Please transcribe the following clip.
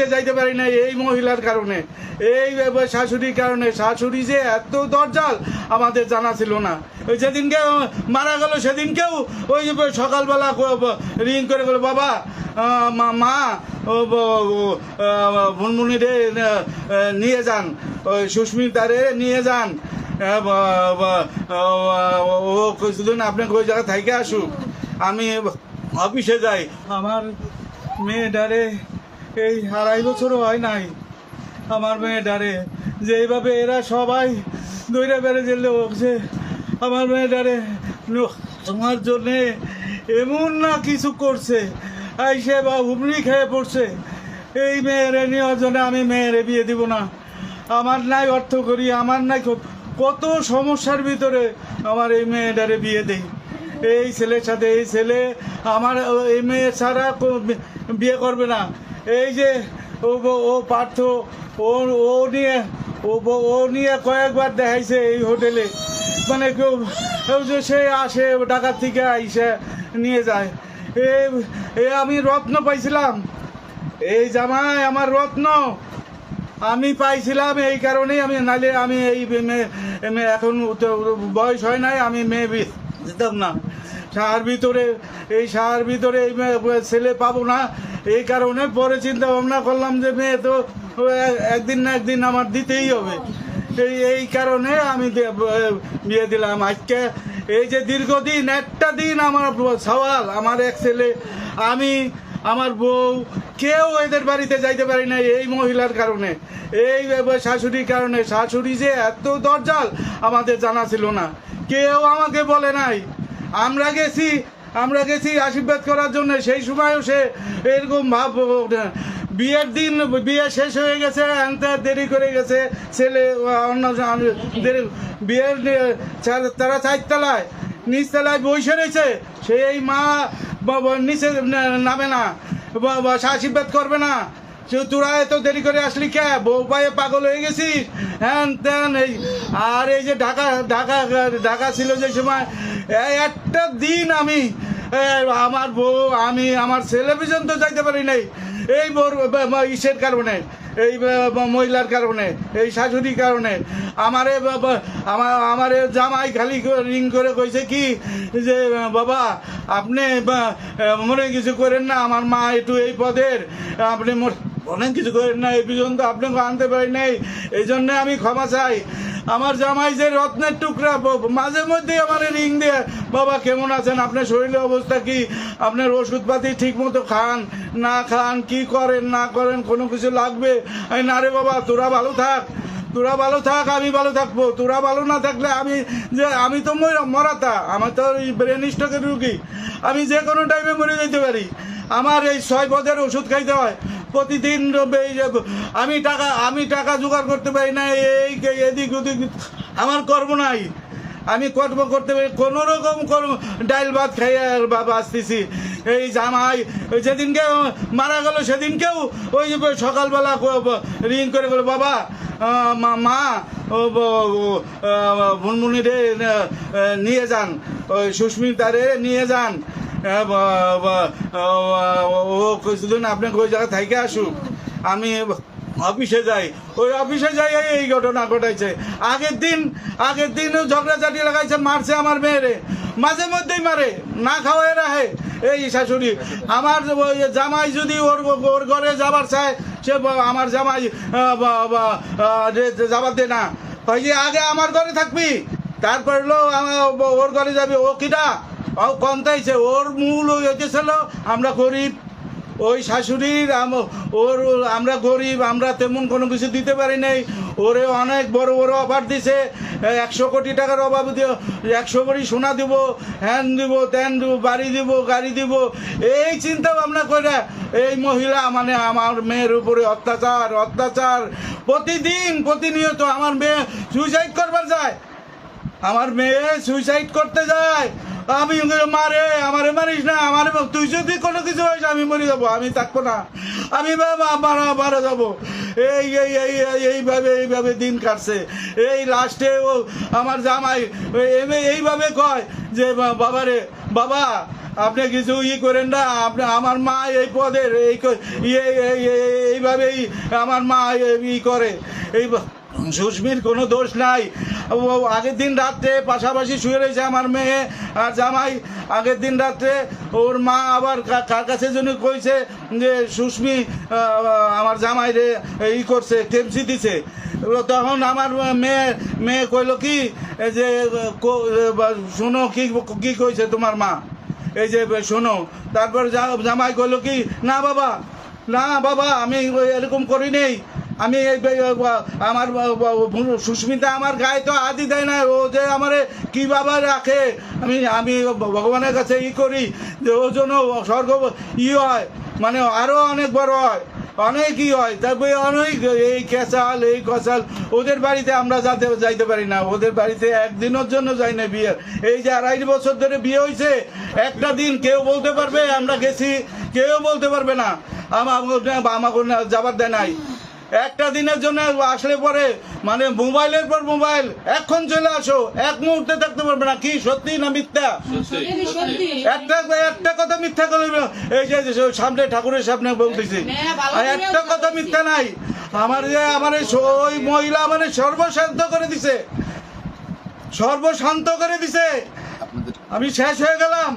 বাড়িতে যাইতে পারি না এই মহিলার কারণে, এই শাশুড়ির কারণে। শাশুড়ি যে এত দরজাল আমাদের জানা ছিল না। ওই যেদিনকে মারা গেল সেদিনকেও ওই সকালবেলা রিং করে গেলো, বাবা মা ভুনমুনিরে নিয়ে যান, ওই সুস্মিতারে নিয়ে যান, ও কিছুদিন আপনাকে ওই জায়গায় থাইকে আসুক, আমি অফিসে যাই। আমার মেয়েটারে এই 2.5 বছরও হয় নাই, আমার মেয়েটারে যে এইভাবে এরা সবাই দৈরা বেড়ে গেলে যে আমার মেয়েটারে তোমার জন্যে এমন না কিছু করছে, আইসে বা হুমড়ি খেয়ে পড়ছে। এই মেয়েরে নেওয়ার জন্য আমি মেয়েরে বিয়ে দিব না। আমার নাই অর্থ করি, আমার নাই কত সমস্যার ভিতরে আমার এই মেয়েটারে বিয়ে দেই। এই ছেলের সাথে এই ছেলে আমার এই মেয়ে ছাড়া বিয়ে করবে না। এই যে ও পার্থ ও নিয়ে কয়েকবার দেখাইছে এই হোটেলে, মানে কেউ যে সে আসে ঢাকা থেকে আইসে নিয়ে যায়। আমি রত্ন পাইছিলাম, এই জামাই আমার রত্ন আমি পাইছিলাম, এই কারণেই আমি, নাইলে আমি এই এখন বয়স হয় নাই, আমি মেয়ে দিতাম না। এই শাহার ভিতরে এই ছেলে পাবো না, এই কারণে পরে চিন্তা ভাবনা করলাম যে মেয়ে তো একদিন না একদিন আমার দিতেই হবে। এই কারণে আমি বিয়ে দিলাম। আজকে এই যে দীর্ঘদিন একটা দিন আমার সওয়াল, আমার এক ছেলে, আমি, আমার বউ, কেউ এদের বাড়িতে যাইতে পারি না এই মহিলার কারণে, এই শাশুড়ির কারণে। শাশুড়ি যে এত দরজাল আমাদের জানা ছিল না, কেউ আমাকে বলে নাই। আমরা গেছি আশীর্বাদ করার জন্য, সেই সময়ও সে এরকম ভাব। বিয়ের দিন বিয়ে শেষ হয়ে গেছে, দেরি করে গেছে ছেলে, অন্য বিয়ের তারা 4 তলায়, নিচতলায় বসে রয়েছে, সেই মা নিচে নামে না, আশীর্বাদ করবে না। তোরা এত দেরি করে আসলি কে, বউ পায়ে পাগল হয়ে গেছিস, হ্যান ত্যান। আর এই যে ঢাকা ছিল যে সময়, একটা দিন আমি, আমার বউ, আমি, আমার ছেলে পর্যন্ত যাইতে পারি নাই এই ইসের কারণে, এই মহিলার কারণে, এই শাশুড়ির কারণে। আমারে জামাই খালি রিং করে কইছে কি যে বাবা আপনি মনে কিছু করেন না, আমার মা একটু এই পদের, আপনি অনেক কিছু করেন না, এই পর্যন্ত আপনাকে আনতে পারি নাই, এই জন্যে আমি ক্ষমা চাই। আমার জামাই যে রত্নের টুকরা, মাঝে মধ্যে আমার রিং দিয়ে, বাবা কেমন আছেন, আপনার শরীরের অবস্থা কি, আপনার ওষুধপাতি ঠিক মতো খান না খান, কি করেন না করেন, কোনো কিছু লাগবে, না রে বাবা তোরা ভালো থাক, আমি ভালো থাকবো। তোরা ভালো না থাকলে আমি তো মরাতা, আমার তো ব্রেন স্ট্রোকের রুগী, আমি যে কোনো টাইমে মরে যেতে পারি। আমার এই 6 পদের ওষুধ খাইতে হয় প্রতিদিন। আমি টাকা জোগাড় করতে পারি না, এই এদিক ওদিক আমার কর্ম নাই, আমি কর্ম করতে পারি কোনো রকম ডাইল ভাত খাইয়ে বাঁচতেছি। এই জামাই যেদিনকে মারা গেল সেদিনকেও ওই সকালবেলা রিং করে গেলো, বাবা মা ভুনমুনিরে নিয়ে যান, ওই সুস্মিতারে নিয়ে যান, ও কিছুদিন আপনাকে ওই জায়গায় থাইকে আসুক, আমি অফিসে যাই। ওই অফিসে যাই এই ঘটনা ঘটাইছে। আগের দিন ঝগড়াঝাটি লাগাইছে, মারছে আমার মেয়েরে, মাঝে মধ্যেই মারে, না খাওয়াই রাখে এই শাশুড়ি। আমার জামাই যদি ওর ঘরে যাবার চায়, সে আমার জামাই যাবার দে না, যে আগে আমার ঘরে থাকবি, তারপর ওর ঘরে যাবি। ও কিটা কমতাইছে, ওর মূল হইতেছিল আমরা গরিব, ওই শাশুড়ির আমরা গরিব, আমরা তেমন কোনো কিছু দিতে পারি নাই। ওরে অনেক বড় বড় অফার দিছে, 100 কোটি টাকার অভাব দিয়ে 100 ভরি সোনা দিব, হ্যান দিব, ত্যান দিব, বাড়ি দিব, গাড়ি দিব, এই চিন্তা ভাবনা করে এই মহিলা মানে আমার মেয়ের উপরে অত্যাচার প্রতিনিয়ত। আমার মেয়ে সুইসাইড করবার যায়, আমার মেয়ে সুইসাইড করতে যায়, আমি আমারে মারিস না, তুই যদি কোনো কিছু হয়েছে আমি মরে যাবো, আমি থাকবো না, আমি মারা যাবো। এইভাবে দিন কাটছে। এই লাস্টে ও আমার জামাই এইভাবে কয় যে বাবা আপনি কিছু করেন না। আপনি আমার মা এই পদের এইভাবেই আমার মা করে এই সুস্মির কোনো দোষ নাই। ও আগের দিন রাত্রে পাশাপাশি শুয়ে রয়েছে আমার মেয়ে আর জামাই। আগের দিন রাত্রে ওর মা আবার কার কাছে যেন কইছে যে সুস্মি আমার জামাই রে করছে, টেপসি দিছে। তখন আমার মেয়ে কইল কি যে শোনো কি কইছে তোমার মা, এই যে শোনো। তারপর জামাই কইল কি না বাবা আমি এরকম করি নেই। আমি আমার সুস্মিতা আমার গায়ে তো হাতই দেয় না। ও যে আমার কীভাবে রাখে আমি ভগবানের কাছে করি যে ও জন্য স্বর্গ হয়, মানে আরও অনেক বড় হয়, অনেক হয়। তারপরে অনেক এই ক্যাচাল এই কচাল ওদের বাড়িতে আমরা যাইতে পারি না। ওদের বাড়িতে একদিনের জন্য যাই না বিয়ে। এই যে 2.5 বছর ধরে বিয়ে হয়েছে, একটা দিন কেউ বলতে পারবে আমরা গেছি? কেউ বলতে পারবে না। আমাকে যাবার দেয় নাই। একটা দিনের জন্য আসলে পরে মানে মোবাইলের পর মোবাইল, এখন চলে আসো, এক মুহূর্তে থাকতে পারবে না। কি সত্যি না মিথ্যা? একটা কথা মিথ্যা করে এই যে সামনে ঠাকুরের সামনে বলতেছি, একটা কথা মিথ্যা নাই। আমার ওই মহিলা আমার সর্বশান্ত করে দিছে, সর্বশান্ত করে দিছে। আমি শেষ হয়ে গেলাম।